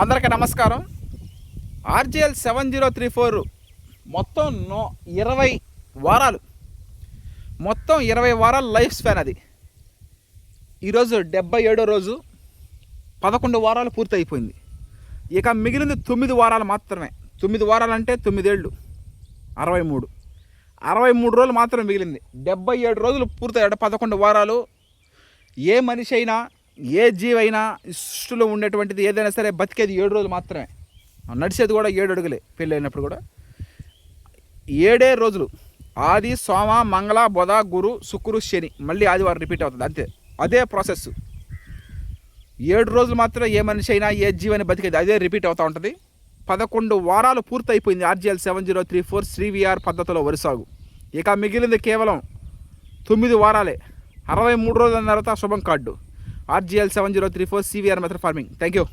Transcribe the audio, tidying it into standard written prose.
అందరికీ నమస్కారం. ఆర్జిఎల్ 7034 మొత్తం 20 వారాలు, మొత్తం 20 వారాల లైఫ్ స్పాన్. అది ఈరోజు 77వ రోజు, 11 వారాలు పూర్తి అయిపోయింది. ఇక మిగిలింది 9 వారాలు మాత్రమే. 9 వారాలు అంటే 9 ఏళ్ళు, 63 రోజులు మాత్రమే మిగిలింది. 77 రోజులు పూర్తయ్యాడు. 11 వారాలు. ఏ మనిషి అయినా, ఏ జీవైనా, సృష్టిలో ఉండేటువంటిది ఏదైనా సరే బతికేది 7 రోజులు మాత్రమే. నడిచేది కూడా 7 అడుగులే. పెళ్ళి అయినప్పుడు కూడా 7 రోజులు. ఆది, సోమ, మంగళ, బుధ, గురు, శుక్రు, శని, మళ్ళీ ఆదివారం రిపీట్ అవుతుంది. అంతే, అదే ప్రాసెస్. 7 రోజులు మాత్రమే ఏ మనిషి అయినా, ఏ జీవని బతికేది అదే రిపీట్ అవుతూ ఉంటుంది. 11 వారాలు పూర్తి అయిపోయింది ఆర్జిఎల్ 7034 శ్రీవిఆర్ పద్ధతిలో వరుసాగు. ఇక మిగిలింది కేవలం 9 వారాలే. 63 రోజుల తర్వాత శుభం card. RGL 7034 CVR method farming. Thank you.